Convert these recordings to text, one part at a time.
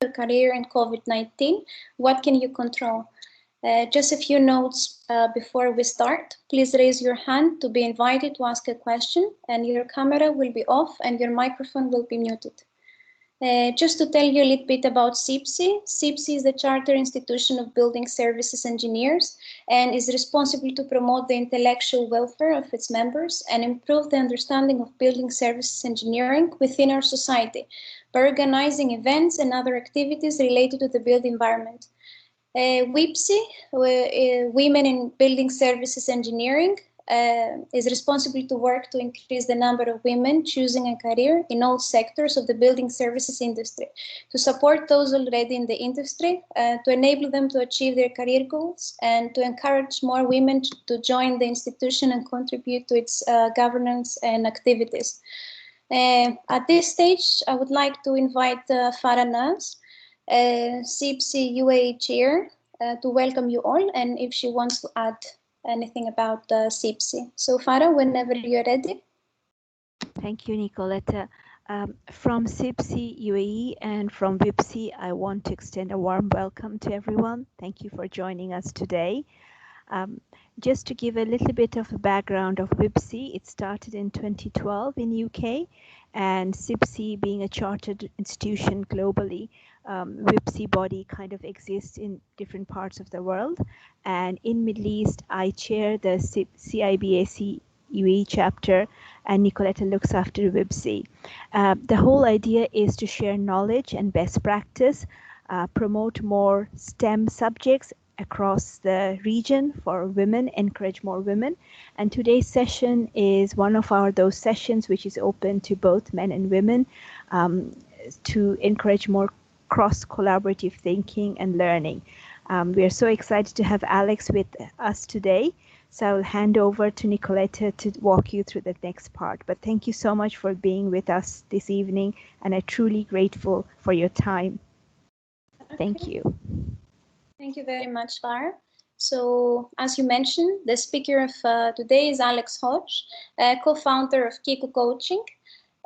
your career in COVID-19? What can you control? Just a few notes before we start. Please raise your hand to be invited to ask a question, and your camera will be off and your microphone will be muted. Just to tell you a little bit about CIBSE. CIBSE is the Charter Institution of Building Services Engineers and is responsible to promote the intellectual welfare of its members and improve the understanding of building services engineering within our society by organizing events and other activities related to the built environment. WiBSE, Women in Building Services Engineering, is responsible to work to increase the number of women choosing a career in all sectors of the building services industry, to support those already in the industry, to enable them to achieve their career goals, and to encourage more women to join the institution and contribute to its governance and activities. At this stage, I would like to invite Farah Naz, CIBSE UAE chair, to welcome you all, and if she wants to add anything about CIBSE. So Farah, whenever you're ready. Thank you, Nicoletta. From CIBSE UAE and from WiBSE, I want to extend a warm welcome to everyone. Thank you for joining us today. Just to give a little bit of a background of WiBSE, it started in 2012 in UK, and CIBSE being a chartered institution globally, WiBSE body kind of exists in different parts of the world. And in Middle East, I chair the CIBSE UAE chapter, and Nicoletta looks after WiBSE. The whole idea is to share knowledge and best practice, promote more STEM subjects across the region for women, encourage more women. And today's session is one of those sessions which is open to both men and women, to encourage more cross-collaborative thinking and learning. We are so excited to have Alex with us today. So I'll hand over to Nicoletta to walk you through the next part. But thank you so much for being with us this evening, and I'm truly grateful for your time. Thank you. Thank you very much, Farah. So, as you mentioned, the speaker of today is Alex Hodge, co-founder of KiKu Coaching.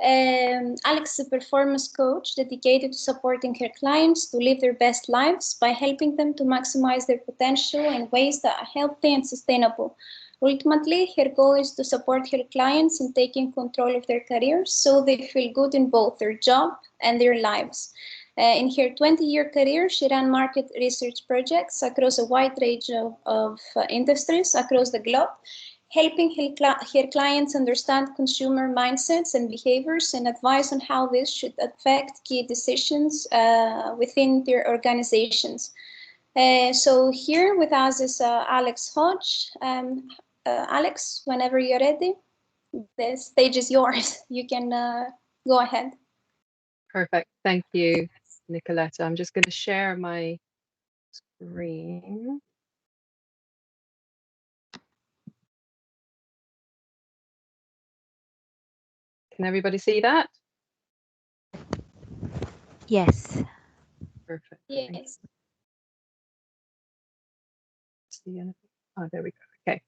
Alex is a performance coach dedicated to supporting her clients to live their best lives by helping them to maximize their potential in ways that are healthy and sustainable. Ultimately, her goal is to support her clients in taking control of their careers so they feel good in both their job and their lives. In her 20-year career, she ran market research projects across a wide range of industries across the globe, helping her clients understand consumer mindsets and behaviors and advise on how this should affect key decisions within their organizations. So here with us is Alex Hodge. Alex, whenever you're ready, the stage is yours. You can go ahead. Perfect. Thank you, Nicoletta. I'm just going to share my screen. Can everybody see that? Yes. Perfect. Yes. See anything? Oh, there we go. Okay.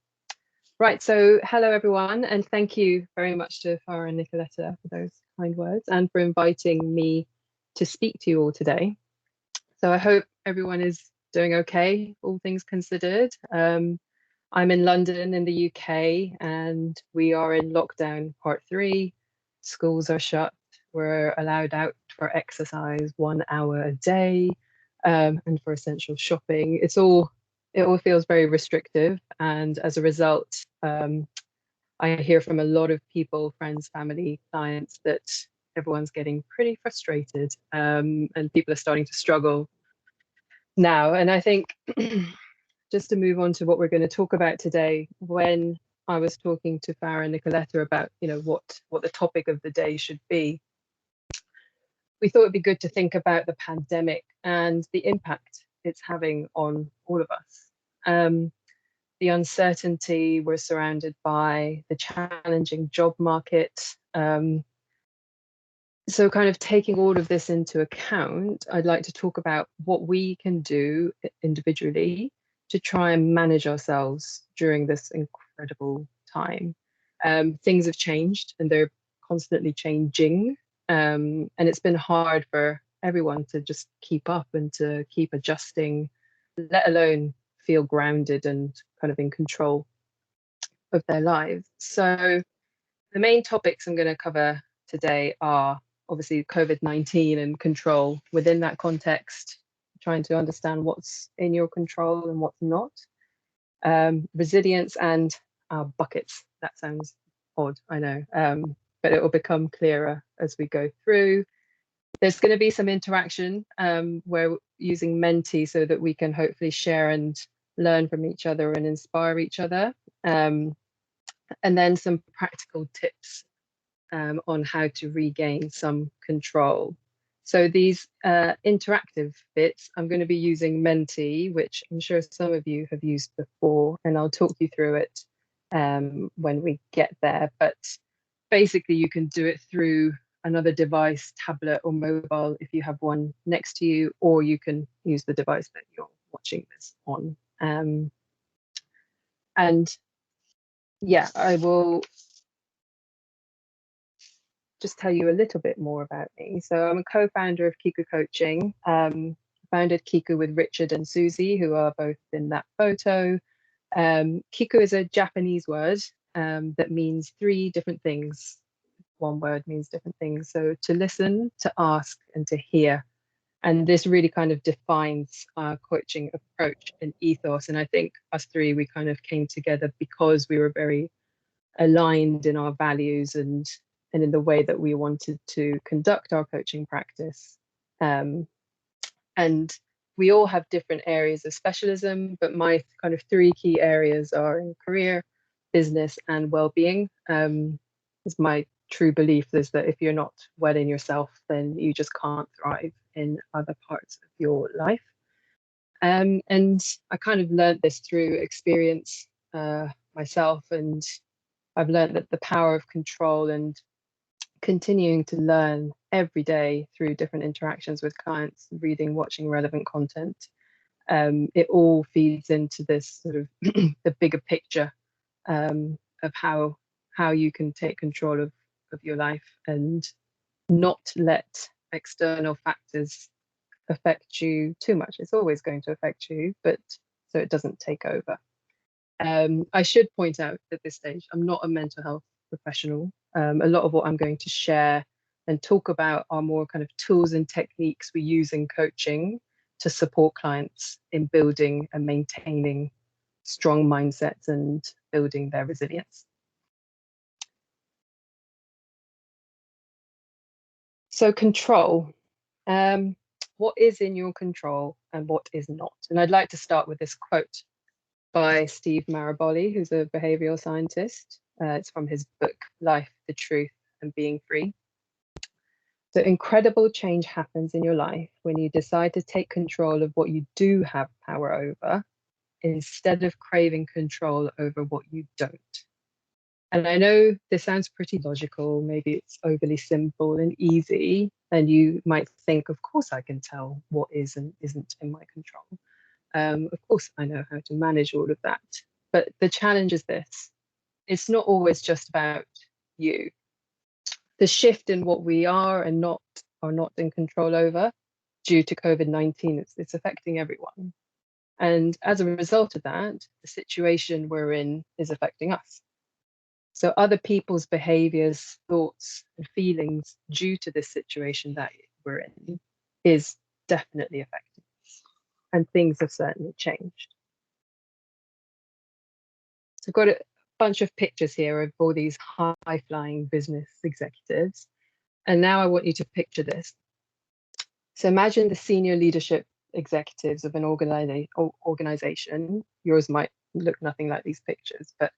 Right. So hello, everyone. And thank you very much to Farah and Nicoletta for those kind words and for inviting me to speak to you all today. So I hope everyone is doing okay, all things considered. I'm in London in the UK, and we are in lockdown part 3. Schools are shut. We're allowed out for exercise 1 hour a day, and for essential shopping. It all feels very restrictive, and as a result, I hear from a lot of people, friends, family, clients, that everyone's getting pretty frustrated, and people are starting to struggle now. And I think just to move on to what we're going to talk about today, when I was talking to Farah and Nicoletta about, what the topic of the day should be, we thought it'd be good to think about the pandemic and the impact it's having on all of us. The uncertainty we're surrounded by, the challenging job market. So kind of taking all of this into account, I'd like to talk about what we can do individually to try and manage ourselves during this incredible time. Things have changed and they're constantly changing. And it's been hard for everyone to just keep up and to keep adjusting, let alone feel grounded and kind of in control of their lives. So the main topics I'm going to cover today are obviously COVID-19 and control. Within that context, trying to understand what's in your control and what's not. Resilience and buckets. That sounds odd, I know, but it will become clearer as we go through. There's going to be some interaction where we're using Menti so that we can hopefully share and learn from each other and inspire each other. And then some practical tips on how to regain some control. So these interactive bits, I'm going to be using Menti, which I'm sure some of you have used before, and I'll talk you through it when we get there. But basically, you can do it through another device, tablet or mobile, if you have one next to you, or you can use the device that you're watching this on. And yeah, I will just tell you a little bit more about me. So I'm a co-founder of KiKu Coaching. Founded KiKu with Richard and Susie, who are both in that photo. KiKu is a Japanese word that means 3 different things. One word means different things. So to listen, to ask, and to hear. And this really kind of defines our coaching approach and ethos. And I think us 3, we kind of came together because we were very aligned in our values and in the way that we wanted to conduct our coaching practice. And we all have different areas of specialism, but my kind of 3 key areas are in career, business, and well-being. Is my true belief is that if you're not well in yourself, then you just can't thrive in other parts of your life. And I kind of learned this through experience myself, and I've learned that the power of control and continuing to learn every day through different interactions with clients, reading, watching relevant content, it all feeds into this sort of the bigger picture of how you can take control of your life and not let external factors affect you too much. It's always going to affect you, but so it doesn't take over. I should point out at this stage, I'm not a mental health professional. A lot of what I'm going to share and talk about are more kind of tools and techniques we use in coaching to support clients in building and maintaining strong mindsets and building their resilience. So control, what is in your control and what is not? And I'd like to start with this quote by Steve Maraboli, who's a behavioral scientist. It's from his book, Life, the Truth, and Being Free. So incredible change happens in your life when you decide to take control of what you do have power over, instead of craving control over what you don't. And I know this sounds pretty logical, maybe it's overly simple and easy, and you might think, of course I can tell what is and isn't in my control. Of course I know how to manage all of that. But the challenge is this: it's not always just about you. The shift in what we are and not in control over due to COVID-19, it's affecting everyone. And as a result of that, the situation we're in is affecting us. So other people's behaviors, thoughts, and feelings due to this situation that we're in is definitely affecting us. And things have certainly changed. So I've got a bunch of pictures here of all these high-flying business executives. And now I want you to picture this. So imagine the senior leadership executives of an organization. Yours might look nothing like these pictures, but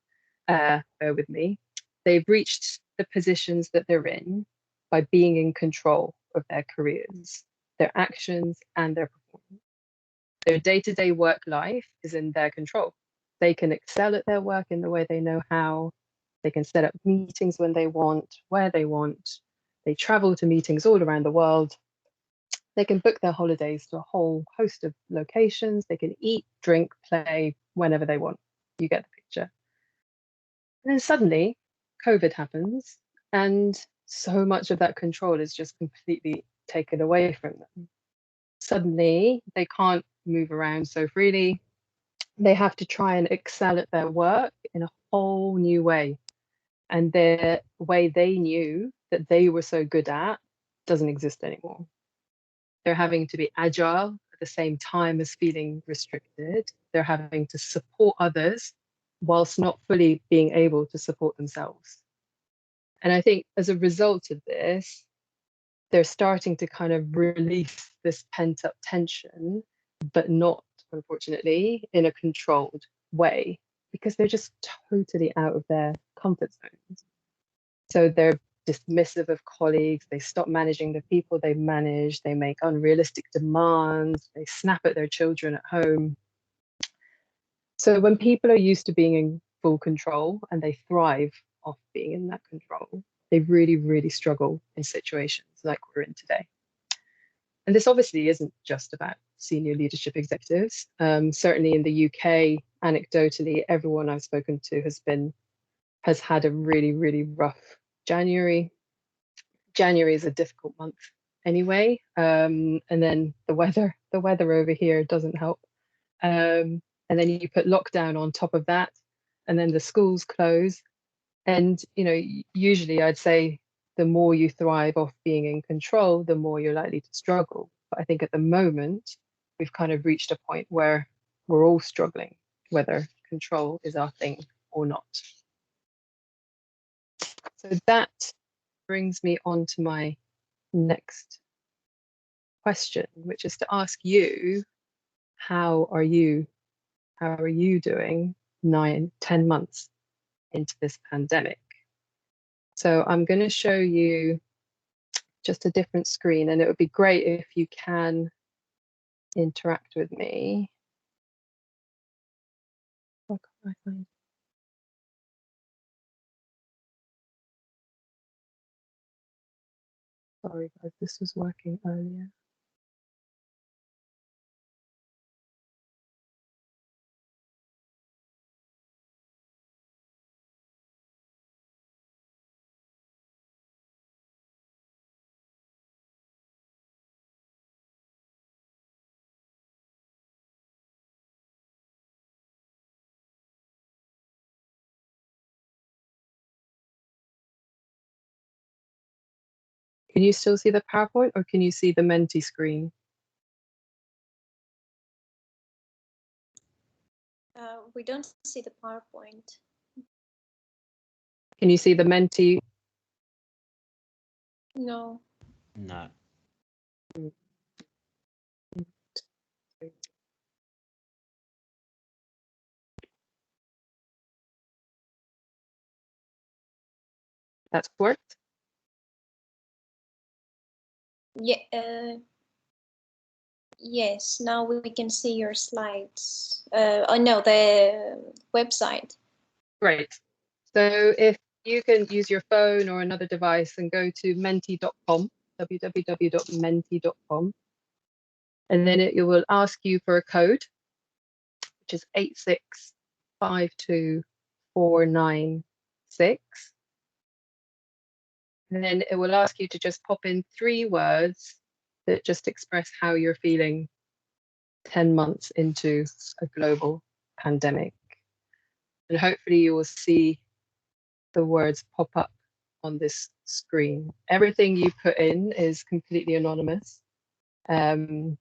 bear with me. They've reached the positions that they're in by being in control of their careers, their actions, and their performance. Their day-to-day work life is in their control. They can excel at their work in the way they know how. They can set up meetings when they want, where they want. They travel to meetings all around the world. They can book their holidays to a whole host of locations. They can eat, drink, play whenever they want. You get the picture. And then suddenly COVID happens, and so much of that control is just completely taken away from them. Suddenly, they can't move around so freely. They have to try and excel at their work in a whole new way. And the way they knew that they were so good at doesn't exist anymore. They're having to be agile at the same time as feeling restricted. They're having to support others whilst not fully being able to support themselves. And I think as a result of this, they're starting to kind of release this pent up tension, but not, unfortunately, in a controlled way, because they're just totally out of their comfort zones. So they're dismissive of colleagues, they stop managing the people they manage, they make unrealistic demands, they snap at their children at home. So when people are used to being in full control and they thrive off being in that control, they really, really struggle in situations like we're in today. And this obviously isn't just about senior leadership executives. Certainly in the UK, anecdotally, everyone I've spoken to has had a really, really rough January. January is a difficult month anyway. And then the weather over here doesn't help. And then you put lockdown on top of that, and then the schools close. And, you know, usually I'd say the more you thrive off being in control, the more you're likely to struggle. But I think at the moment, we've kind of reached a point where we're all struggling, whether control is our thing or not. So that brings me on to my next question, which is to ask you, how are you doing 9-10 months into this pandemic? So I'm going to show you just a different screen, and it would be great if you can interact with me. What can I find? Sorry guys, this was working earlier. Can you still see the PowerPoint, or can you see the Menti screen? We don't see the PowerPoint. Can you see the Menti? No. No. That's worked? Yeah. Yes, now we can see your slides. Oh no, the website. Great. So if you can use your phone or another device and go to menti.com, www.menti.com, and then it will ask you for a code, which is 8652496. And then it will ask you to just pop in 3 words that just express how you're feeling 10 months into a global pandemic. And hopefully you will see the words pop up on this screen. Everything you put in is completely anonymous. And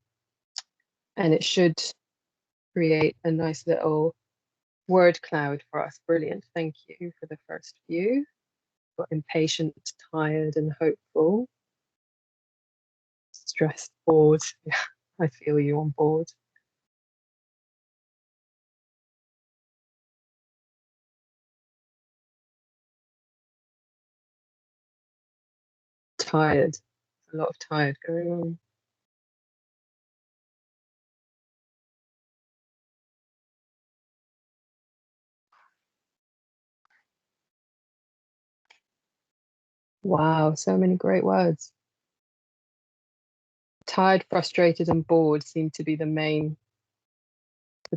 it should create a nice little word cloud for us. Brilliant. Thank you for the first few. Got impatient, tired, and hopeful. Stressed, bored. Yeah, I feel you on board. Tired. A lot of tired going on. Wow, so many great words. Tired, frustrated, and bored seem to be the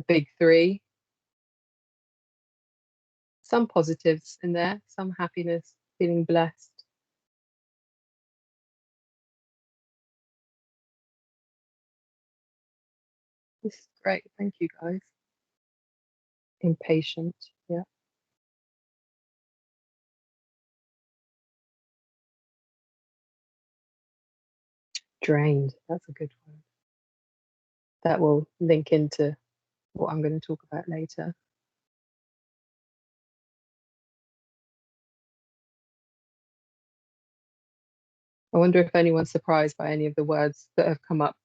big 3. Some positives in there, some happiness, feeling blessed. This is great. Thank you, guys. Impatient. Yeah. Drained. That's a good word. That will link into what I'm going to talk about later. I wonder if anyone's surprised by any of the words that have come up.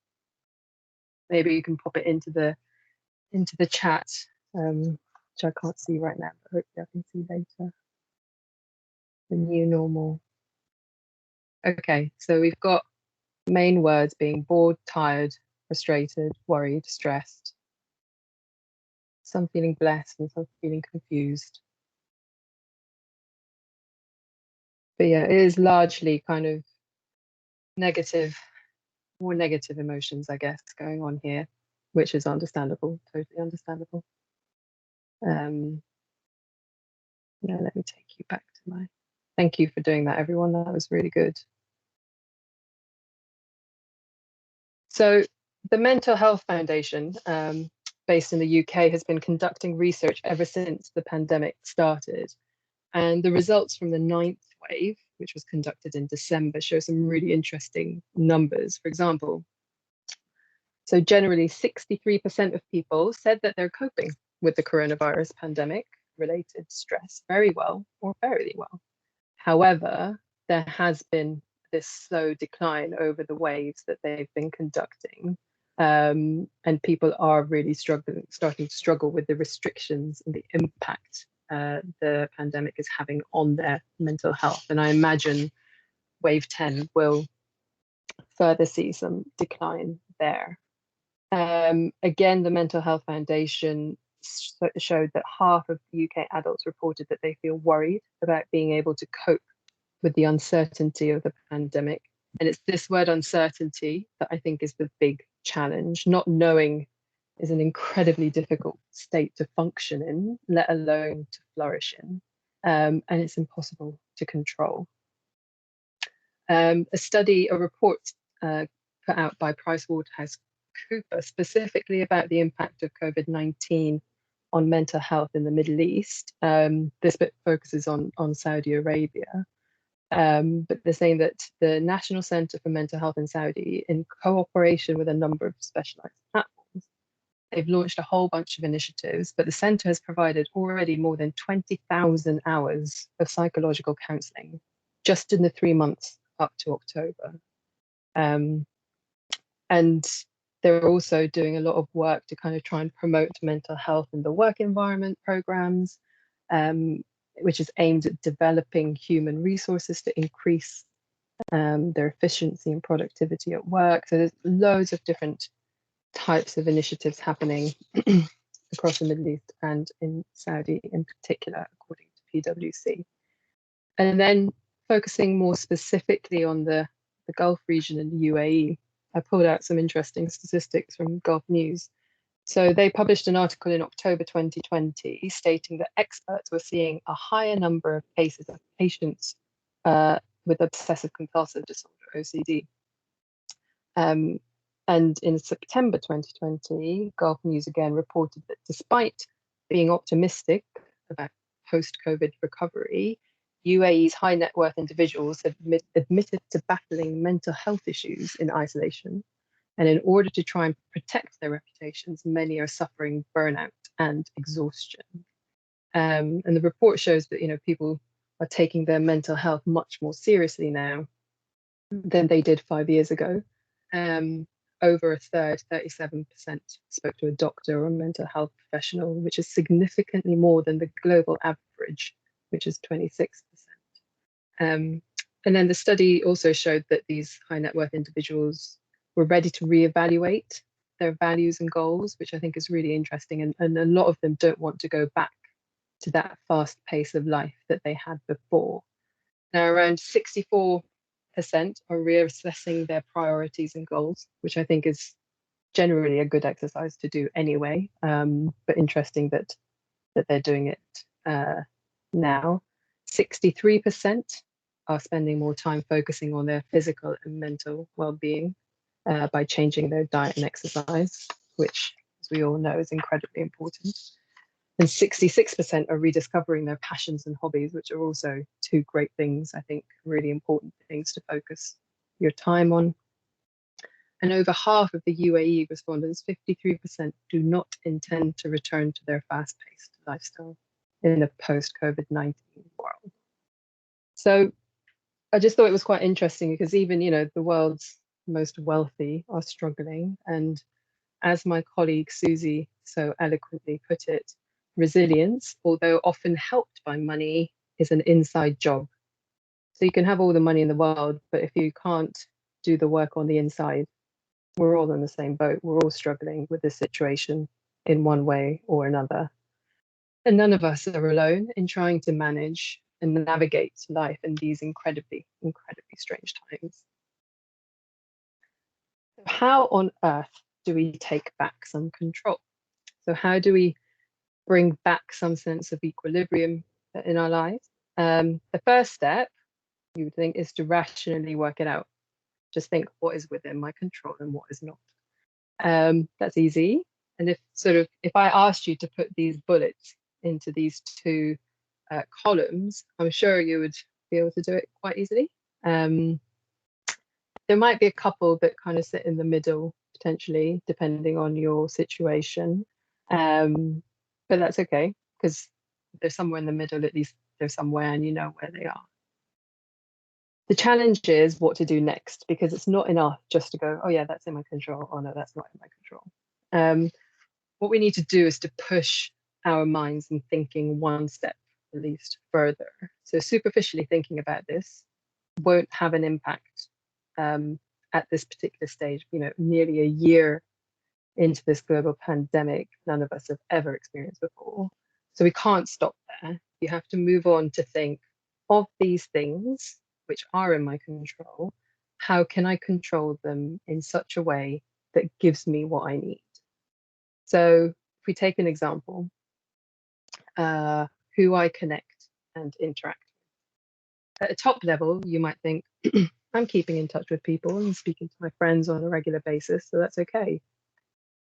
Maybe you can pop it into the chat, which I can't see right now, but hopefully I can see later. The new normal. Okay, so we've got main words being bored, tired, frustrated, worried, stressed. Some feeling blessed and some feeling confused. But yeah, it is largely kind of more negative emotions, I guess, going on here, which is understandable, totally understandable. Yeah, let me take you back to my, thank you for doing that, everyone. That was really good. So the Mental Health Foundation, based in the UK, has been conducting research ever since the pandemic started. And the results from the 9th wave, which was conducted in December, show some really interesting numbers. For example, so generally 63% of people said that they're coping with the coronavirus pandemic related stress very well or fairly well. However, there has been this slow decline over the waves that they've been conducting. And people are really starting to struggle with the restrictions and the impact the pandemic is having on their mental health. And I imagine wave 10 will further see some decline there. Again, the Mental Health Foundation showed that half of the UK adults reported that they feel worried about being able to cope with the uncertainty of the pandemic. And it's this word uncertainty that I think is the big challenge. Not knowing is an incredibly difficult state to function in, let alone to flourish in. And it's impossible to control. A report put out by PricewaterhouseCoopers specifically about the impact of COVID-19 on mental health in the Middle East. This bit focuses on Saudi Arabia. But they're saying that the National Centre for Mental Health in Saudi, in cooperation with a number of specialised platforms, they've launched a whole bunch of initiatives, but the centre has provided already more than 20,000 hours of psychological counselling just in the 3 months up to October. And they're also doing a lot of work to kind of try and promote mental health in the work environment programs, which is aimed at developing human resources to increase their efficiency and productivity at work. So there's loads of different types of initiatives happening across the Middle East and in Saudi in particular, according to PwC. And then focusing more specifically on the Gulf region and the UAE, I pulled out some interesting statistics from Gulf News. So they published an article in October 2020 stating that experts were seeing a higher number of cases of patients with obsessive compulsive disorder, OCD. And in September 2020, Gulf News again reported that despite being optimistic about post-COVID recovery, UAE's high net worth individuals have admitted to battling mental health issues in isolation. And in order to try and protect their reputations, many are suffering burnout and exhaustion. And the report shows that people are taking their mental health much more seriously now than they did 5 years ago. Over a third, 37%, spoke to a doctor or a mental health professional, which is significantly more than the global average, which is 26%. And then the study also showed that these high net worth individuals were ready to reevaluate their values and goals, which I think is really interesting. And a lot of them don't want to go back to that fast pace of life that they had before. Now, around 64% are reassessing their priorities and goals, which I think is generally a good exercise to do anyway, but interesting that they're doing it now. 63% are spending more time focusing on their physical and mental well-being by changing their diet and exercise, which as we all know, is incredibly important. And 66% are rediscovering their passions and hobbies, which are also two great things, I think, really important things to focus your time on. And over half of the UAE respondents, 53%, do not intend to return to their fast-paced lifestyle in a post-COVID-19 world. So I just thought it was quite interesting because even, you know, the world's most wealthy are struggling. And as my colleague Susie so eloquently put it, resilience, although often helped by money, is an inside job. So you can have all the money in the world, but if you can't do the work on the inside, we're all in the same boat. We're all struggling with this situation in one way or another. And none of us are alone in trying to manage and navigate life in these incredibly, incredibly strange times. How on earth do we take back some control? So how do we bring back some sense of equilibrium in our lives? The first step, you would think, is to rationally work it out. Just think what is within my control and what is not. That's easy. And if I asked you to put these bullets into these two columns, I'm sure you would be able to do it quite easily. There might be a couple that kind of sit in the middle, potentially, depending on your situation. But that's okay, because they're somewhere in the middle, at least they're somewhere and you know where they are. The challenge is what to do next, because it's not enough just to go, oh yeah, that's in my control. Oh no, that's not in my control. What we need to do is to push our minds and thinking one step at least further. So superficially thinking about this won't have an impact at this particular stage. You know, nearly a year into this global pandemic, none of us have ever experienced before. So we can't stop there. You have to move on to think of these things which are in my control. How can I control them in such a way that gives me what I need? So if we take an example, who I connect and interact with. At a top level, you might think, I'm keeping in touch with people and speaking to my friends on a regular basis, so that's okay.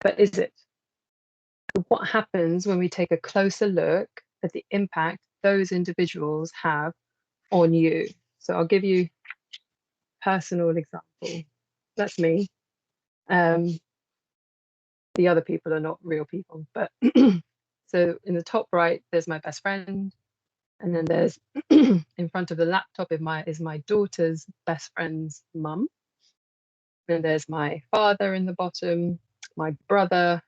But is it? What happens when we take a closer look at the impact those individuals have on you? So I'll give you a personal example. That's me. The other people are not real people, but so in the top right, there's my best friend. And then there's in front of the laptop is my daughter's best friend's mum. And there's my father in the bottom, my brother,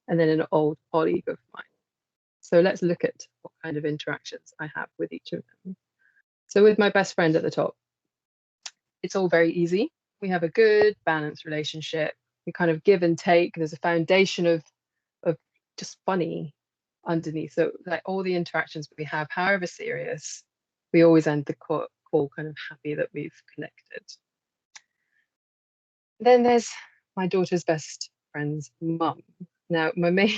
and then an old colleague of mine. So let's look at what kind of interactions I have with each of them. So with my best friend at the top, it's all very easy. We have a good, balanced relationship. We kind of give and take. There's a foundation of just funny underneath. So like all the interactions we have, however serious, we always end the call kind of happy that we've connected. Then there's my daughter's best friend's mum. Now, my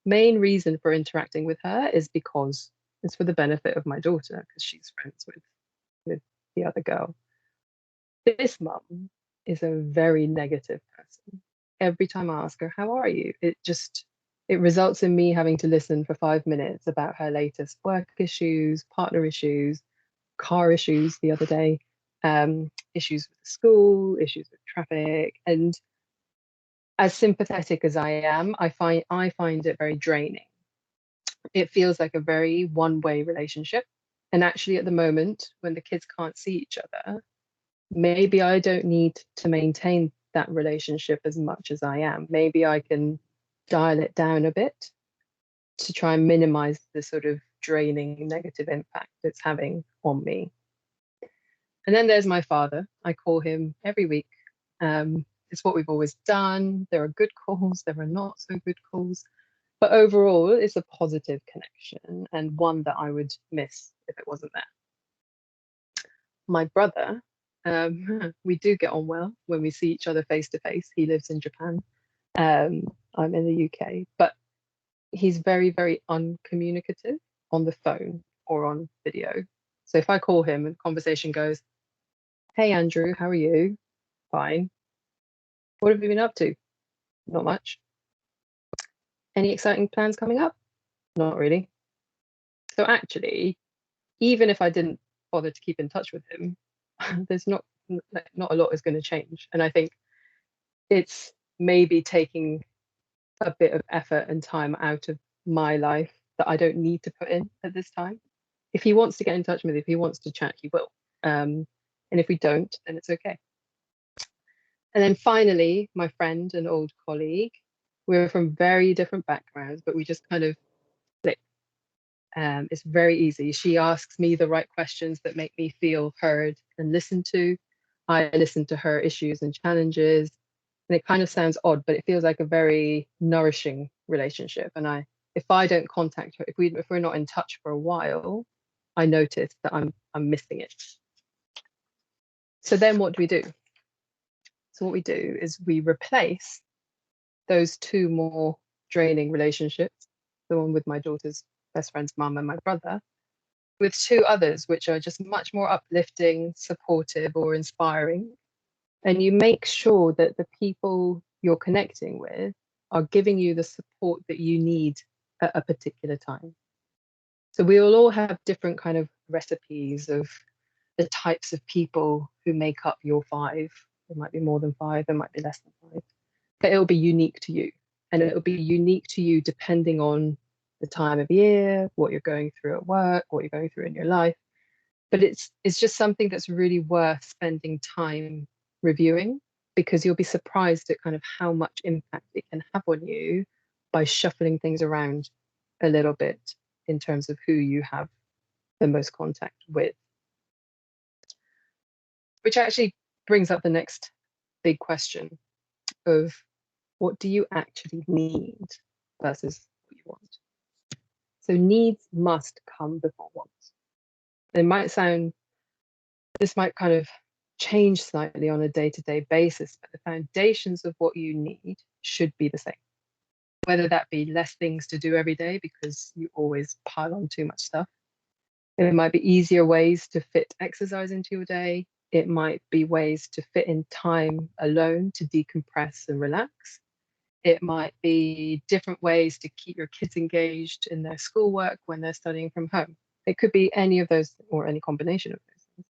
main reason for interacting with her is because it's for the benefit of my daughter, because she's friends with the other girl. This mum is a very negative person. Every time I ask her, how are you? It results in me having to listen for 5 minutes about her latest work issues, partner issues, car issues the other day, issues with the school, issues with traffic. And as sympathetic as I am, I find it very draining. It feels like a very one-way relationship. And actually at the moment, when the kids can't see each other, maybe I don't need to maintain that relationship as much as I am. Maybe I can dial it down a bit to try and minimize the sort of draining negative impact it's having on me. And then there's my father. I call him every week. It's what we've always done. There are good calls, there are not so good calls. But overall, it's a positive connection and one that I would miss if it wasn't there. My brother, we do get on well when we see each other face to face. He lives in Japan. I'm in the UK, but he's very, very uncommunicative on the phone or on video. So if I call him and the conversation goes, hey, Andrew, how are you? Fine. What have you been up to? Not much. Any exciting plans coming up? Not really. So actually, even if I didn't bother to keep in touch with him, there's not a lot is going to change. And I think it's maybe taking a bit of effort and time out of my life that I don't need to put in at this time. If he wants to get in touch with me, if he wants to chat, he will. And if we don't, then it's okay. And then finally, my friend and old colleague, we're from very different backgrounds, but we just kind of click. It's very easy. She asks me the right questions that make me feel heard and listened to. I listen to her issues and challenges. And it kind of sounds odd, but it feels like a very nourishing relationship. And if I don't contact her, if we're not in touch for a while, I notice that I'm missing it. So then what do? So what we do is we replace those two more draining relationships, the one with my daughter's best friend's mum and my brother, with two others which are just much more uplifting, supportive, or inspiring. And you make sure that the people you're connecting with are giving you the support that you need at a particular time. So we will all have different kind of recipes of the types of people who make up your five. There might be more than five, there might be less than five, but it'll be unique to you. And it'll be unique to you depending on the time of year, what you're going through at work, what you're going through in your life. But it's just something that's really worth spending time reviewing, because you'll be surprised at kind of how much impact it can have on you by shuffling things around a little bit in terms of who you have the most contact with. Which actually brings up the next big question of, what do you actually need versus what you want? So needs must come before wants. This might kind of change slightly on a day-to-day basis, but the foundations of what you need should be the same. Whether that be less things to do every day because you always pile on too much stuff. It might be easier ways to fit exercise into your day. It might be ways to fit in time alone to decompress and relax. It might be different ways to keep your kids engaged in their schoolwork when they're studying from home. It could be any of those or any combination of those things.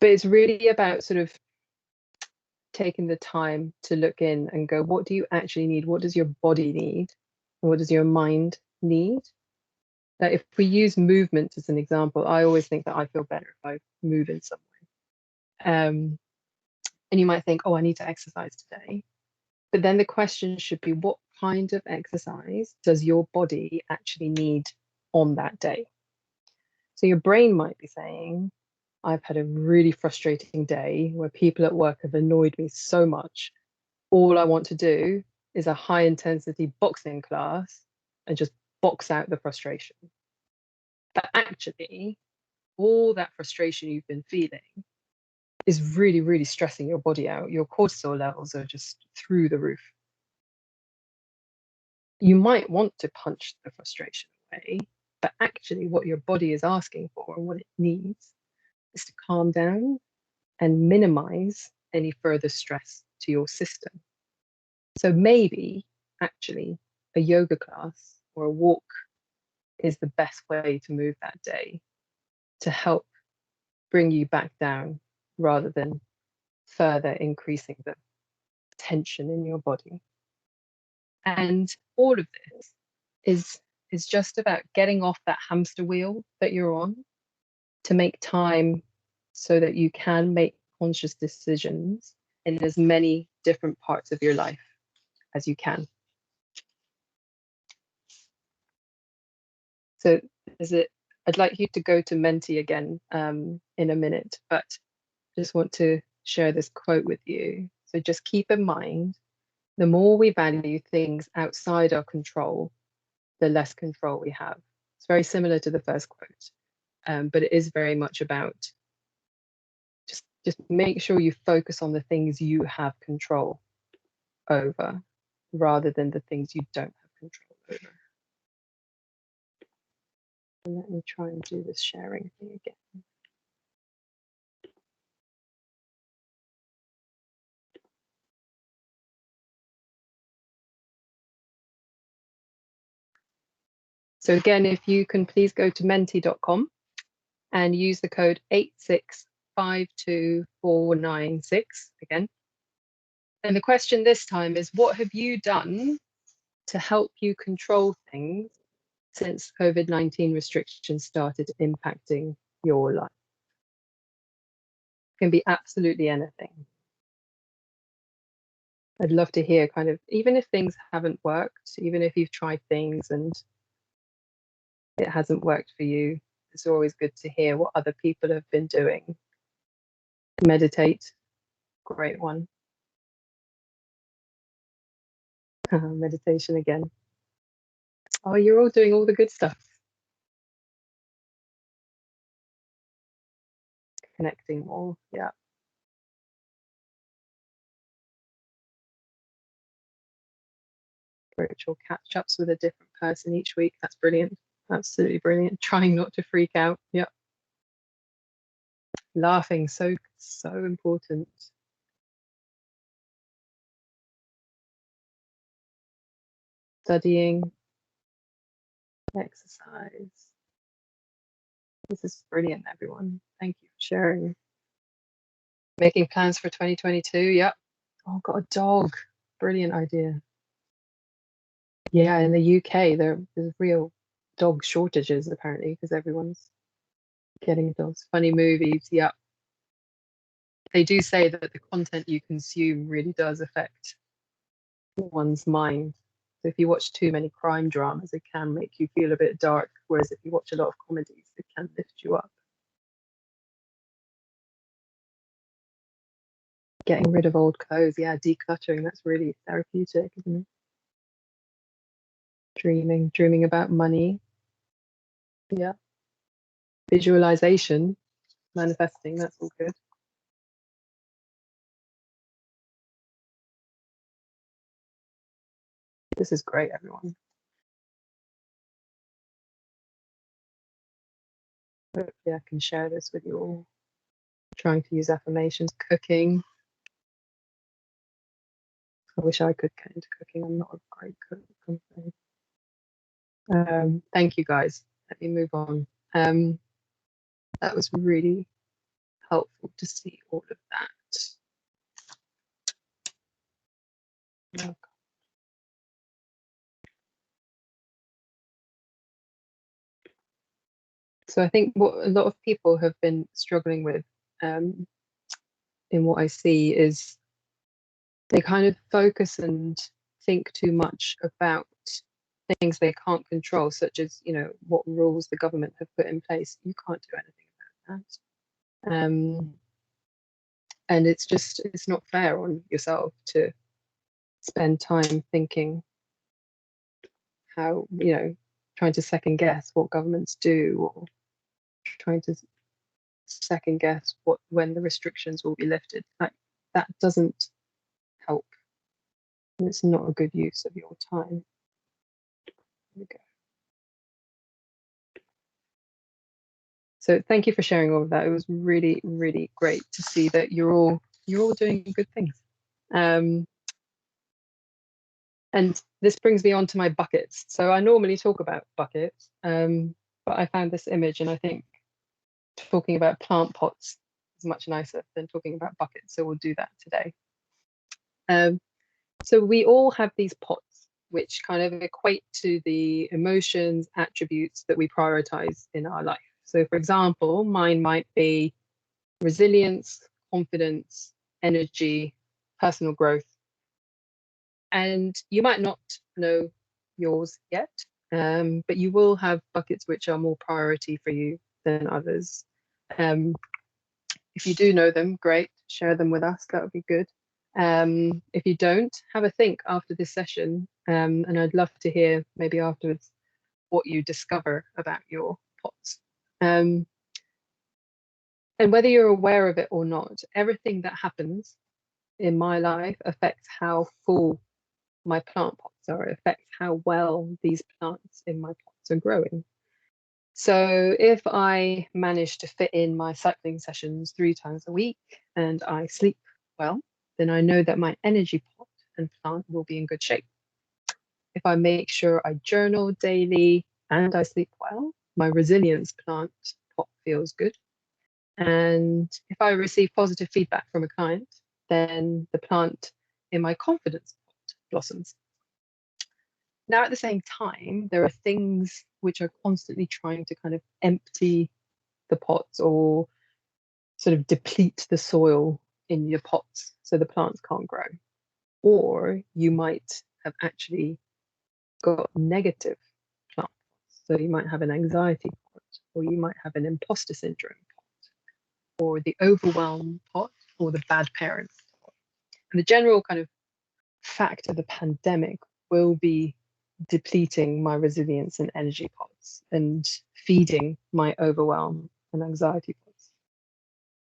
But it's really about sort of taking the time to look in and go, what do you actually need? What does your body need? And what does your mind need? Now, if we use movement as an example, I always think that I feel better if I move in some way. And you might think, oh, I need to exercise today. But then the question should be, what kind of exercise does your body actually need on that day? So your brain might be saying, I've had a really frustrating day where people at work have annoyed me so much. All I want to do is a high intensity boxing class and just box out the frustration. But actually, all that frustration you've been feeling is really, really stressing your body out. Your cortisol levels are just through the roof. You might want to punch the frustration away, but actually what your body is asking for and what it needs is to calm down and minimize any further stress to your system. So maybe actually a yoga class or a walk is the best way to move that day to help bring you back down rather than further increasing the tension in your body. And all of this is just about getting off that hamster wheel that you're on to make time so that you can make conscious decisions in as many different parts of your life as you can. So I'd like you to go to Menti again in a minute, but just want to share this quote with you. So just keep in mind, the more we value things outside our control, the less control we have. It's very similar to the first quote, but it is very much about just make sure you focus on the things you have control over rather than the things you don't have control over. And let me try and do this sharing thing again. So again, if you can please go to menti.com and use the code 8652496 again. And the question this time is, what have you done to help you control things since COVID-19 restrictions started impacting your life? It can be absolutely anything. I'd love to hear kind of, even if things haven't worked, even if you've tried things and it hasn't worked for you, it's always good to hear what other people have been doing. Meditate, great one. Meditation again. Oh, you're all doing all the good stuff. Connecting more, yeah. Virtual catch-ups with a different person each week. That's brilliant. Absolutely brilliant. Trying not to freak out. Yep. Laughing, so important. Studying, exercise. This is brilliant, everyone. Thank you for sharing. Making plans for 2022. Yep. Oh, got a dog. Brilliant idea. Yeah, in the UK, there's real dog shortages apparently because everyone's getting dogs. Funny movies. Yep. They do say that the content you consume really does affect one's mind. So if you watch too many crime dramas, it can make you feel a bit dark. Whereas if you watch a lot of comedies, it can lift you up. Getting rid of old clothes, yeah, decluttering, that's really therapeutic, isn't it? Dreaming about money. Yeah. Visualization, manifesting, that's all good. This is great, everyone. Hopefully I can share this with you all. Trying to use affirmations, cooking. I wish I could get into cooking. I'm not a great cook, I'm afraid. Thank you, guys. Let me move on. That was really helpful to see all of that. Oh, so I think what a lot of people have been struggling with in what I see is they kind of focus and think too much about things they can't control, such as, you know, what rules the government have put in place. You can't do anything about that. And it's not fair on yourself to spend time thinking how, you know, trying to second guess what governments do, or trying to second guess when the restrictions will be lifted. Like, that doesn't help. And it's not a good use of your time. Here we go. So thank you for sharing all of that. It was really, really great to see that you're all doing good things. And this brings me on to my buckets. So I normally talk about buckets, but I found this image, and I think talking about plant pots is much nicer than talking about buckets. So we'll do that today. So we all have these pots, which kind of equate to the emotions, attributes that we prioritize in our life. So for example, mine might be resilience, confidence, energy, personal growth. And you might not know yours yet, but you will have buckets which are more priority for you than others. If you do know them, great, share them with us, that would be good. If you don't, have a think after this session, and I'd love to hear maybe afterwards what you discover about your pots. And whether you're aware of it or not, everything that happens in my life affects how full my plant pots are. It affects how well these plants in my pots are growing. So if I manage to fit in my cycling sessions 3 times a week and I sleep well, then I know that my energy pot and plant will be in good shape. If I make sure I journal daily, and I sleep well, my resilience plant pot feels good. And if I receive positive feedback from a client, then the plant in my confidence pot blossoms. Now, at the same time, there are things which are constantly trying to kind of empty the pots or sort of deplete the soil in your pots so the plants can't grow. Or you might have actually got negative plant pots. So you might have an anxiety pot, or you might have an imposter syndrome pot, or the overwhelm pot, or the bad parent pot. And the general kind of fact of the pandemic will be depleting my resilience and energy pots and feeding my overwhelm and anxiety pots.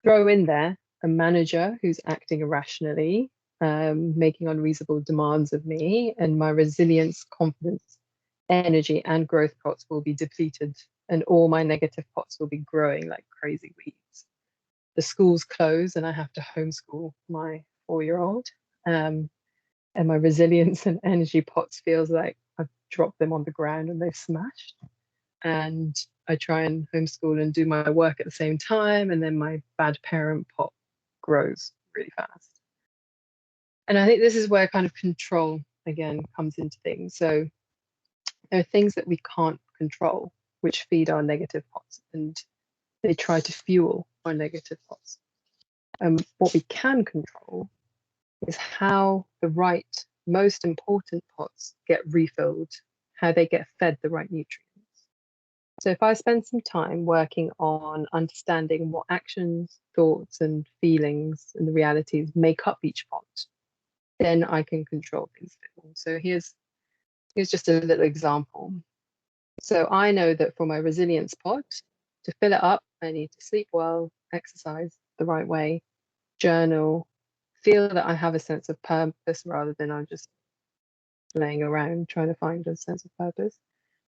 Throw in there a manager who's acting irrationally, making unreasonable demands of me, and my resilience, confidence, energy, and growth pots will be depleted, and all my negative pots will be growing like crazy weeds. The schools close, and I have to homeschool my 4-year-old. And my resilience and energy pots feels like I've dropped them on the ground and they've smashed. And I try and homeschool and do my work at the same time, and then my bad parent pot grows really fast. And I think this is where kind of control again comes into things. So there are things that we can't control which feed our negative pots, and they try to fuel our negative pots. And what we can control is how the right, most important pots get refilled, how they get fed the right nutrients. So if I spend some time working on understanding what actions, thoughts, and feelings and the realities make up each pot, then I can control things a bit more. So here's just a little example. So I know that for my resilience pot, to fill it up, I need to sleep well, exercise the right way, journal, feel that I have a sense of purpose rather than I'm just laying around trying to find a sense of purpose.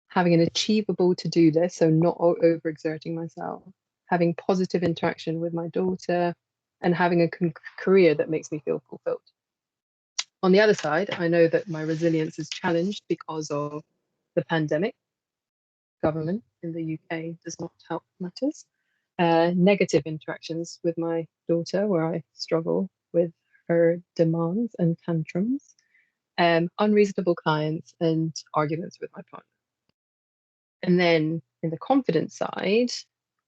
Having an achievable to-do list, so not overexerting myself, having positive interaction with my daughter, and having a career that makes me feel fulfilled. On the other side, I know that my resilience is challenged because of the pandemic. Government in the UK does not help matters. Negative interactions with my daughter, where I struggle with her demands and tantrums, unreasonable clients, and arguments with my partner. And then in the confidence side,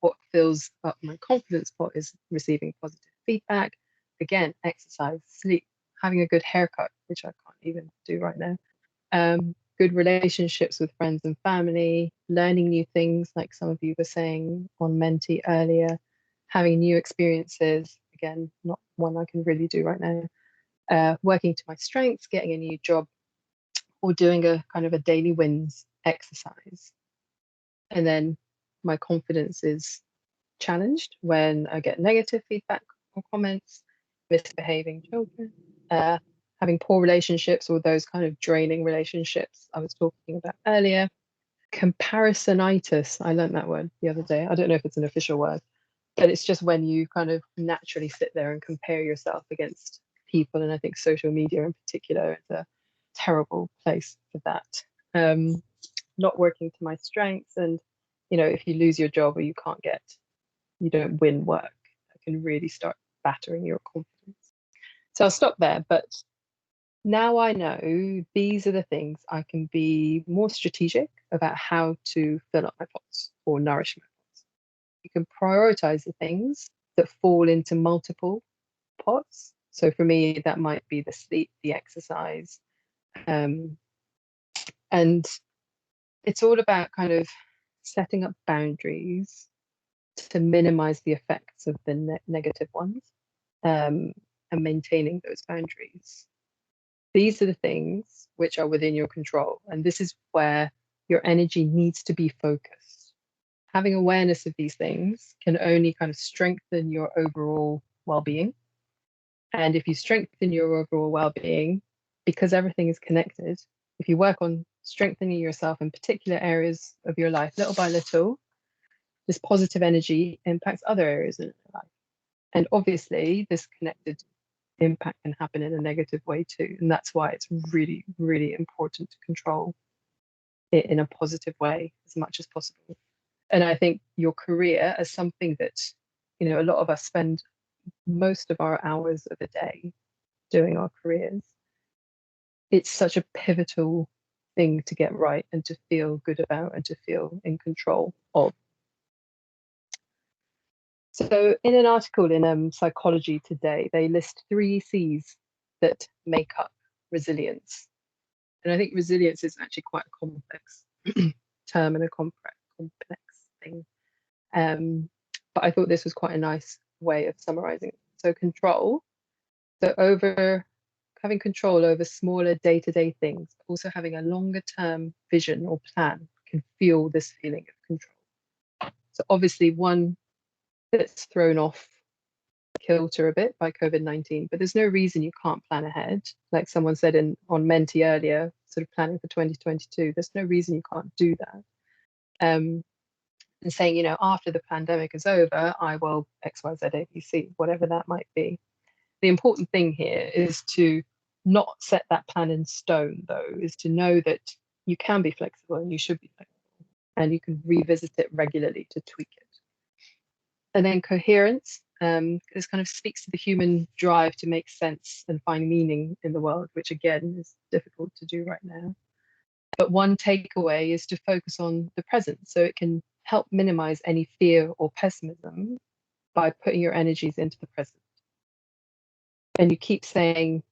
what fills up my confidence pot is receiving positive feedback. Again, exercise, sleep, having a good haircut, which I can't even do right now. Good relationships with friends and family, learning new things, like some of you were saying on Menti earlier, having new experiences, again, not one I can really do right now, working to my strengths, getting a new job, or doing a kind of a daily wins exercise. And then my confidence is challenged when I get negative feedback or comments, misbehaving children, having poor relationships or those kind of draining relationships I was talking about earlier. Comparisonitis, I learned that word the other day. I don't know if it's an official word, but it's just when you kind of naturally sit there and compare yourself against people. And I think social media in particular is a terrible place for that. Not working to my strengths, and if you lose your job or you don't win work, that can really start battering your confidence. So I'll stop there, but now I know these are the things I can be more strategic about how to fill up my pots or nourish my pots. You can prioritize the things that fall into multiple pots. So for me, that might be the sleep, the exercise, and it's all about kind of setting up boundaries to minimize the effects of the negative ones, and maintaining those boundaries. These are the things which are within your control, and this is where your energy needs to be focused. Having awareness of these things can only kind of strengthen your overall well-being. And if you strengthen your overall well-being, because everything is connected, if you work on strengthening yourself in particular areas of your life, little by little, this positive energy impacts other areas in your life. And obviously, this connected impact can happen in a negative way too. And that's why it's really, really important to control it in a positive way as much as possible. And I think your career as something that, you know, a lot of us spend most of our hours of the day doing our careers. It's such a pivotal thing to get right and to feel good about and to feel in control of. So in an article in Psychology Today, they list 3 C's that make up resilience. And I think resilience is actually quite a complex term and a complex thing. But I thought this was quite a nice way of summarizing it. So control, so having control over smaller day-to-day things, also having a longer-term vision or plan can fuel this feeling of control. So obviously one that's thrown off kilter a bit by COVID-19, but there's no reason you can't plan ahead. Like someone said on Menti earlier, sort of planning for 2022, there's no reason you can't do that. And saying, you know, after the pandemic is over, I will X, Y, Z, A, B, C, whatever that might be. The important thing here is to not set that plan in stone, though, is to know that you can be flexible and you should be flexible, and you can revisit it regularly to tweak it. And then coherence, this kind of speaks to the human drive to make sense and find meaning in the world, which again is difficult to do right now. But one takeaway is to focus on the present, so it can help minimize any fear or pessimism by putting your energies into the present. And you keep saying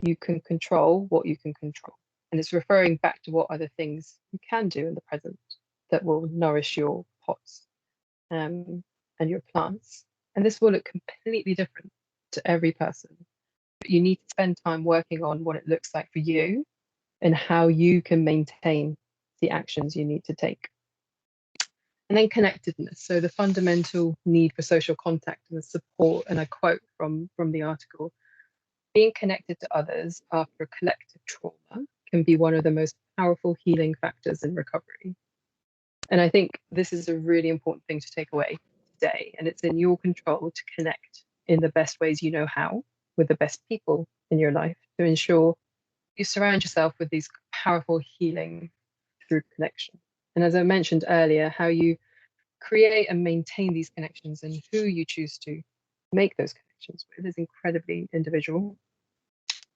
you can control what you can control. And it's referring back to what other things you can do in the present that will nourish your pots and your plants. And this will look completely different to every person. But you need to spend time working on what it looks like for you and how you can maintain the actions you need to take. And then connectedness, so the fundamental need for social contact and the support, and I quote from the article, being connected to others after a collective trauma can be one of the most powerful healing factors in recovery. And I think this is a really important thing to take away today, and it's in your control to connect in the best ways you know how with the best people in your life to ensure you surround yourself with these powerful healing through connection. And as I mentioned earlier, how you create and maintain these connections and who you choose to make those connections with is incredibly individual.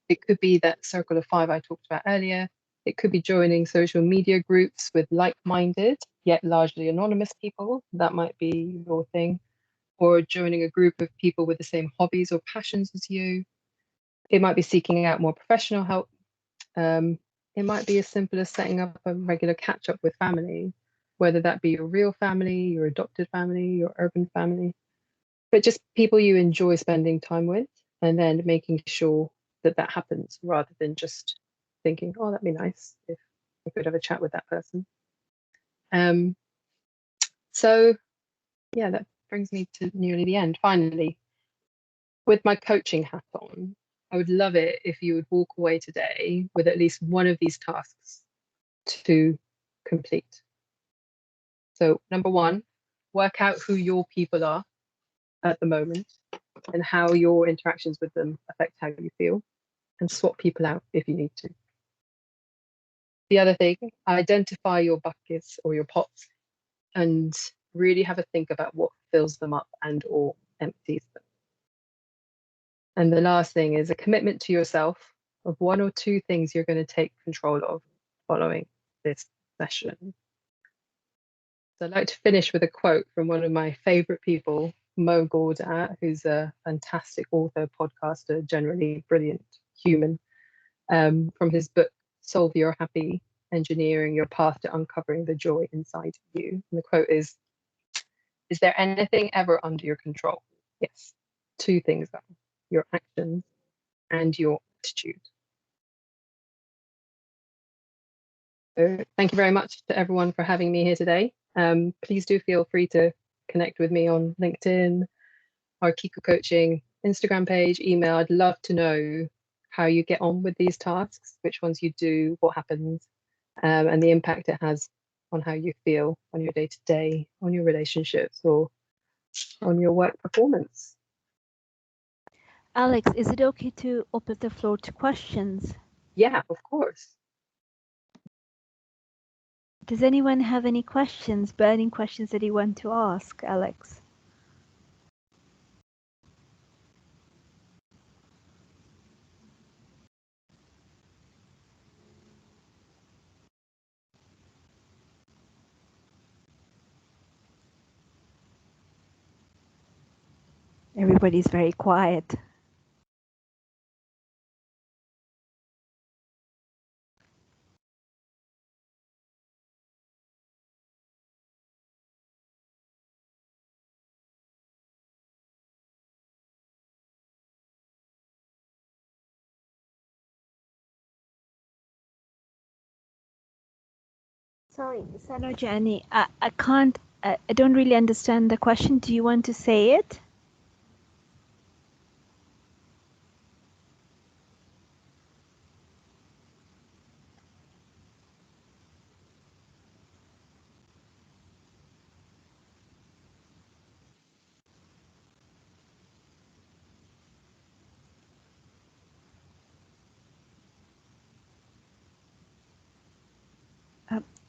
It could be that circle of 5 I talked about earlier. It could be joining social media groups with like-minded, yet largely anonymous people. That might be your thing. Or joining a group of people with the same hobbies or passions as you. It might be seeking out more professional help. It might be as simple as setting up a regular catch-up with family, whether that be your real family, your adopted family, your urban family, but just people you enjoy spending time with, and then making sure that that happens rather than just thinking, oh, that'd be nice if I could have a chat with that person. So yeah, that brings me to nearly the end. Finally, with my coaching hat on, I would love it if you would walk away today with at least one of these tasks to complete. So number 1, work out who your people are at the moment and how your interactions with them affect how you feel, and swap people out if you need to. The other thing, identify your buckets or your pots and really have a think about what fills them up and or empties them. And the last thing is a commitment to yourself of 1 or 2 things you're going to take control of following this session. So I'd like to finish with a quote from one of my favorite people, Mo Gawdat, who's a fantastic author, podcaster, generally brilliant human, from his book, Solve Your Happy, Engineering Your Path to Uncovering the Joy Inside You. And the quote is there anything ever under your control? Yes. 2 things though, your actions and your attitude. So thank you very much to everyone for having me here today. Please do feel free to connect with me on LinkedIn, our KiKu Coaching Instagram page, email. I'd love to know how you get on with these tasks, which ones you do, what happens, and the impact it has on how you feel on your day-to-day, on your relationships, or on your work performance. Alex, is it okay to open the floor to questions? Yeah, of course. Does anyone have any questions, burning questions that you want to ask, Alex? Everybody's very quiet. Sorry, Sanojani, I can't, I don't really understand the question. Do you want to say it?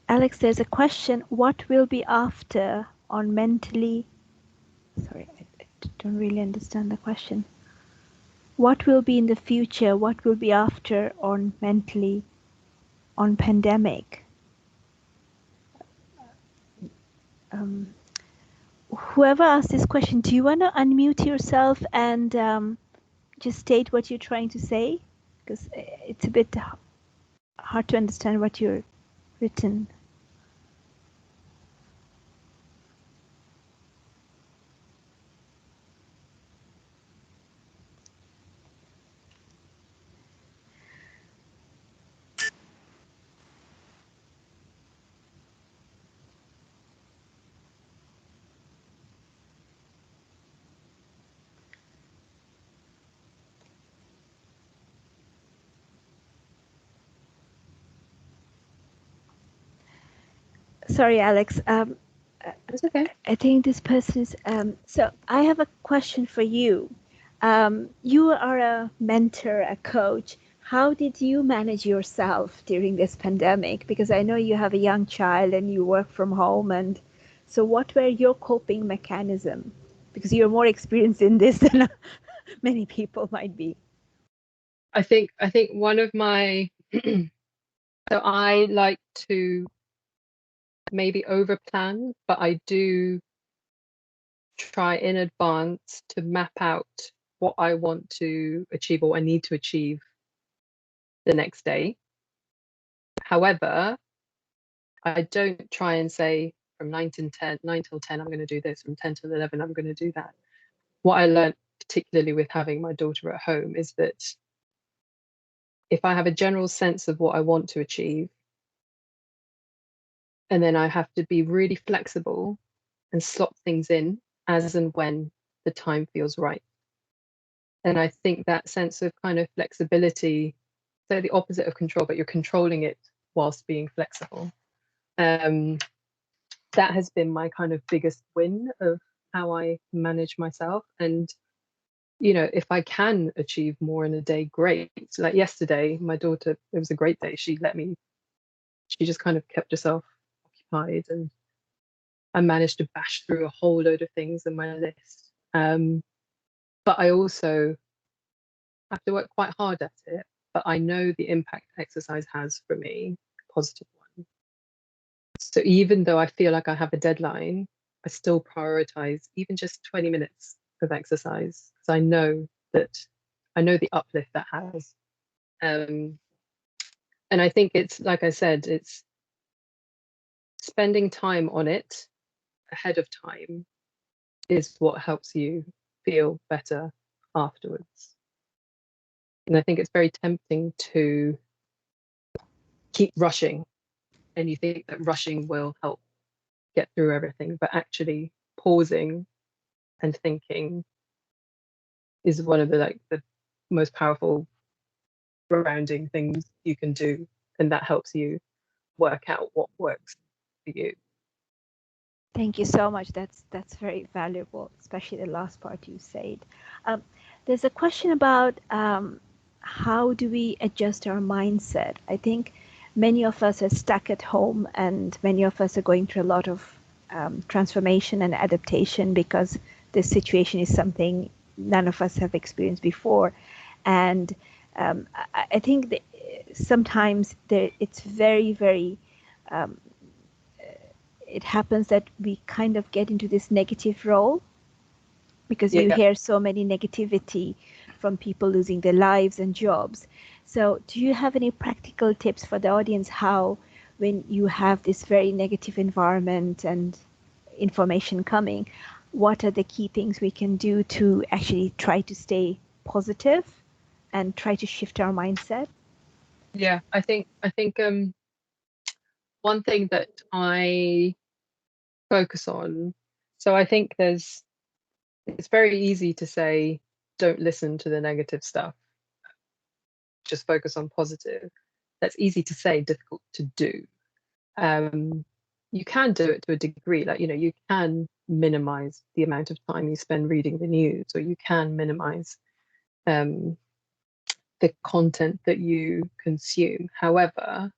Alex, there's a question. What will be after on mentally? Sorry, I don't really understand the question. What will be in the future? What will be after on mentally on pandemic? Whoever asked this question, do you want to unmute yourself and just state what you're trying to say? Because it's a bit hard to understand what you're written. Sorry, Alex. That's okay. I think this person is. So I have a question for you. You are a mentor, a coach. How did you manage yourself during this pandemic? Because I know you have a young child and you work from home. And so, what were your coping mechanisms? Because you're more experienced in this than many people might be. I think one of my so I like to maybe over plan, but I do try in advance to map out what I want to achieve or I need to achieve the next day. However, I don't try and say from 9 till 10, I'm going to do this, from 10 till 11, I'm going to do that. What I learned, particularly with having my daughter at home, is that if I have a general sense of what I want to achieve, and then I have to be really flexible and slot things in as and when the time feels right. And I think that sense of kind of flexibility, so the opposite of control, but you're controlling it whilst being flexible. That has been my kind of biggest win of how I manage myself. And, you know, if I can achieve more in a day, great. So like yesterday, my daughter, it was a great day. She just kind of kept herself occupied, and I managed to bash through a whole load of things in my list. But I also have to work quite hard at it. But I know the impact exercise has for me, a positive one. So even though I feel like I have a deadline, I still prioritize even just 20 minutes of exercise, because I know the uplift that has. And I think it's, like I said, it's spending time on it ahead of time is what helps you feel better afterwards. And I think it's very tempting to keep rushing, and you think that rushing will help get through everything, but actually pausing and thinking is one of the most powerful grounding things you can do, and that helps you work out what works for you. Thank you so much. That's very valuable, especially the last part you said. There's a question about how do we adjust our mindset? I think many of us are stuck at home, and many of us are going through a lot of transformation and adaptation, because this situation is something none of us have experienced before. And I think that sometimes it's very, very, it happens that we kind of get into this negative role, because you hear so many negativity from people losing their lives and jobs. So do you have any practical tips for the audience, how, when you have this very negative environment and information coming, what are the key things we can do to actually try to stay positive and try to shift our mindset? Yeah, I think one thing that I focus on, so I think it's very easy to say, don't listen to the negative stuff, just focus on positive. That's easy to say, difficult to do. You can do it to a degree, like, you can minimize the amount of time you spend reading the news, or you can minimize the content that you consume. However,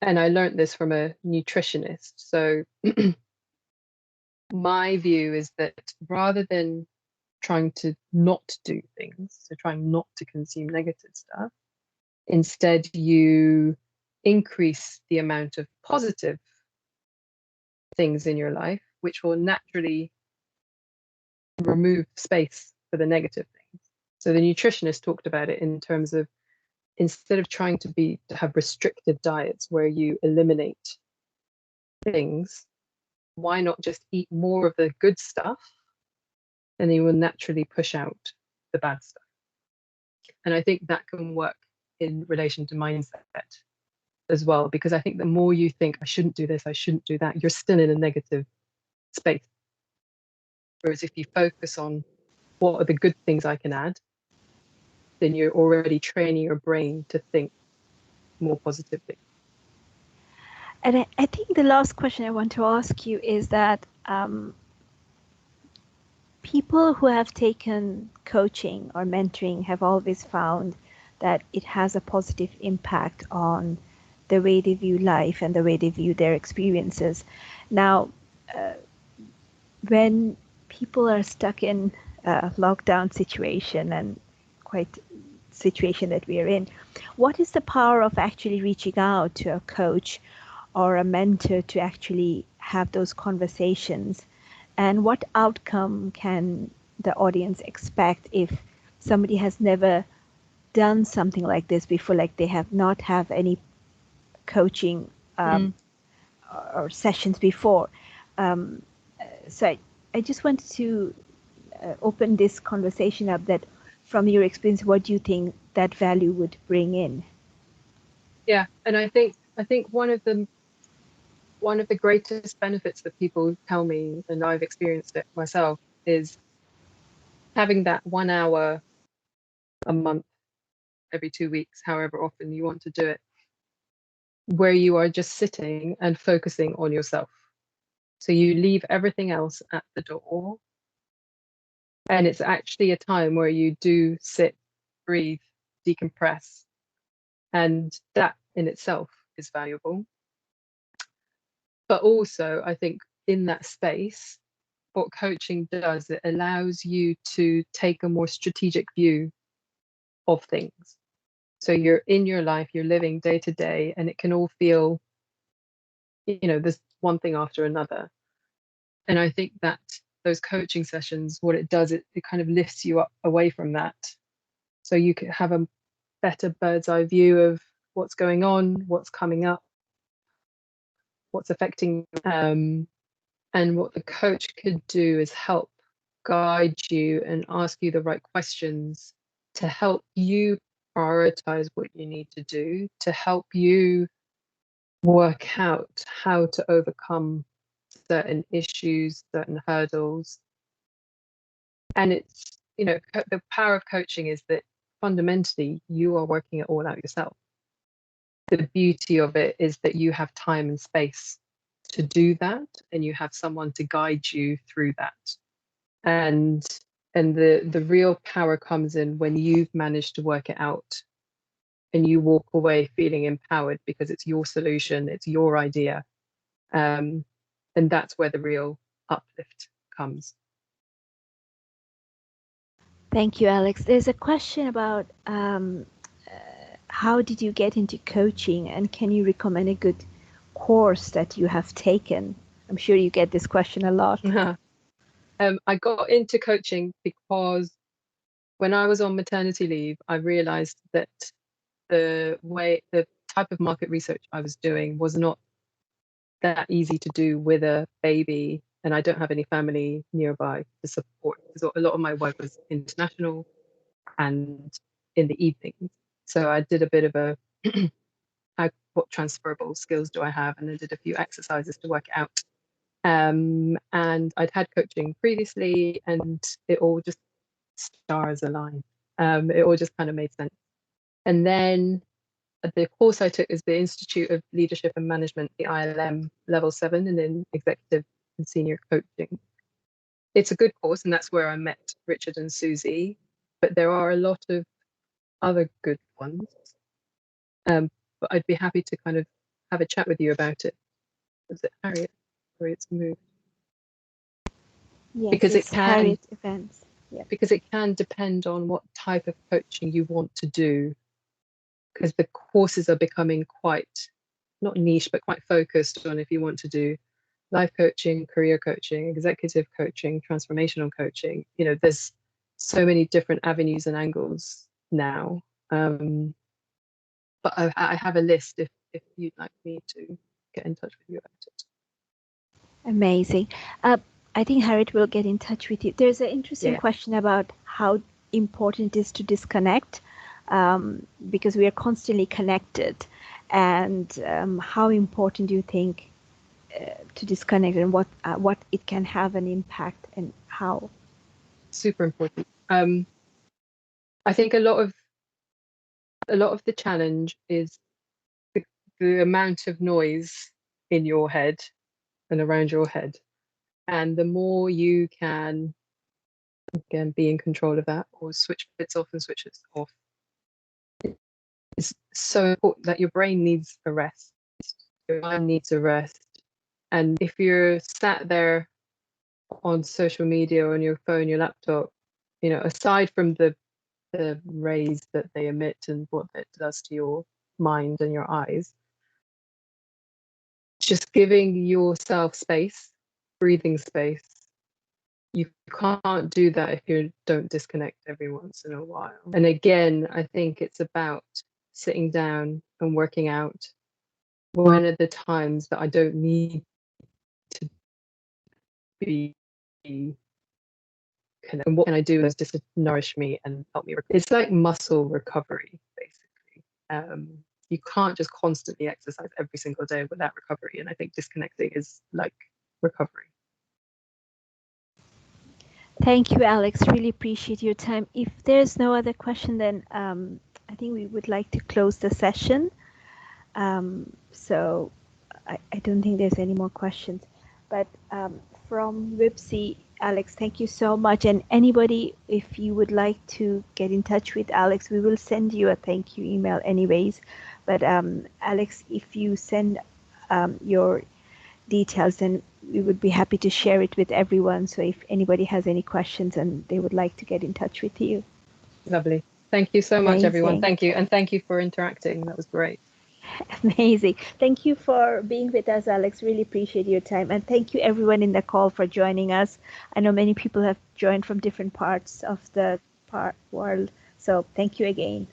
and I learned this from a nutritionist, so my view is that rather than trying to not do things, so trying not to consume negative stuff, instead you increase the amount of positive things in your life, which will naturally remove space for the negative things. So the nutritionist talked about it in terms of, instead of trying to have restrictive diets where you eliminate things, why not just eat more of the good stuff, and then you will naturally push out the bad stuff. And I think that can work in relation to mindset as well, because I think the more you think, I shouldn't do this, I shouldn't do that, you're still in a negative space. Whereas if you focus on what are the good things I can add, then you're already training your brain to think more positively. And I think the last question I want to ask you is that people who have taken coaching or mentoring have always found that it has a positive impact on the way they view life and the way they view their experiences. Now, when people are stuck in a lockdown situation, and quite situation that we are in, what is the power of actually reaching out to a coach or a mentor to actually have those conversations? And what outcome can the audience expect if somebody has never done something like this before, like they have not have any coaching or sessions before? So I just wanted to open this conversation up, that from your experience, what do you think that value would bring in? Yeah, and I think one of the greatest benefits that people tell me, and I've experienced it myself, is having that 1 hour a month, every 2 weeks, however often you want to do it, where you are just sitting and focusing on yourself. So you leave everything else at the door, and it's actually a time where you do sit, breathe, decompress, and that in itself is valuable. But also, I think in that space, what coaching does, it allows you to take a more strategic view of things. So you're in your life, you're living day to day, and it can all feel, there's one thing after another. And I think that those coaching sessions, what it does, it kind of lifts you up away from that. So you can have a better bird's eye view of what's going on, what's coming up, what's affecting and what the coach could do is help guide you and ask you the right questions to help you prioritize what you need to do, to help you work out how to overcome certain issues, certain hurdles. And it's, the power of coaching is that fundamentally you are working it all out yourself. The beauty of it is that you have time and space to do that, and you have someone to guide you through that. And the real power comes in when you've managed to work it out and you walk away feeling empowered because it's your solution, it's your idea. And that's where the real uplift comes. Thank you, Alex. There's a question about how did you get into coaching, and can you recommend a good course that you have taken? I'm sure you get this question a lot. I got into coaching because when I was on maternity leave, I realized that the type of market research I was doing was not that easy to do with a baby, and I don't have any family nearby to support, because a lot of my work was international and in the evenings. So I did a bit of a what transferable skills do I have, and I did a few exercises to work it out. And I'd had coaching previously, and it all just stars aligned. It all just kind of made sense. And then the course I took is the Institute of Leadership and Management, the ILM Level 7, and then Executive and Senior Coaching. It's a good course, and that's where I met Richard and Susie, but there are a lot of other good ones. But I'd be happy to kind of have a chat with you about it. Was it Harriet? Harriet's moved. Yes, because it can, Harriet events. Yeah. Because it can depend on what type of coaching you want to do, because the courses are becoming quite, not niche, but quite focused on if you want to do life coaching, career coaching, executive coaching, transformational coaching. You know, there's so many different avenues and angles now. But I have a list if you'd like me to get in touch with you about it. Amazing. I think Harriet will get in touch with you. There's an interesting question about how important it is to disconnect, because we are constantly connected, and how important do you think to disconnect, and what it can have an impact, and how? Super important. I think a lot of the challenge is the amount of noise in your head and around your head, and the more you can, again, be in control of that, or switch bits off and switch it off. It's so important that your brain needs a rest, your mind needs a rest. And if you're sat there on social media or on your phone, your laptop, you know, aside from the rays that they emit and what it does to your mind and your eyes, just giving yourself space, breathing space. You can't do that if you don't disconnect every once in a while. And again, I think it's about sitting down and working out when are the times that I don't need to be connected, and what can I do is just to nourish me and help me. It's like muscle recovery, basically. You can't just constantly exercise every single day without recovery, and I think disconnecting is like recovery. Thank you, Alex. Really appreciate your time. If there's no other question, then I think we would like to close the session. So I don't think there's any more questions. But from WiBSE, Alex, thank you so much. And anybody, if you would like to get in touch with Alex, we will send you a thank you email anyways. But Alex, if you send your details, then we would be happy to share it with everyone. So if anybody has any questions and they would like to get in touch with you. Lovely. Thank you so much, everyone. Amazing. Thank you. And thank you for interacting. That was great. Amazing. Thank you for being with us, Alex. Really appreciate your time. And thank you everyone in the call for joining us. I know many people have joined from different parts of the world. So thank you again.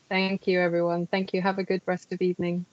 Thank you, everyone. Thank you. Have a good rest of evening.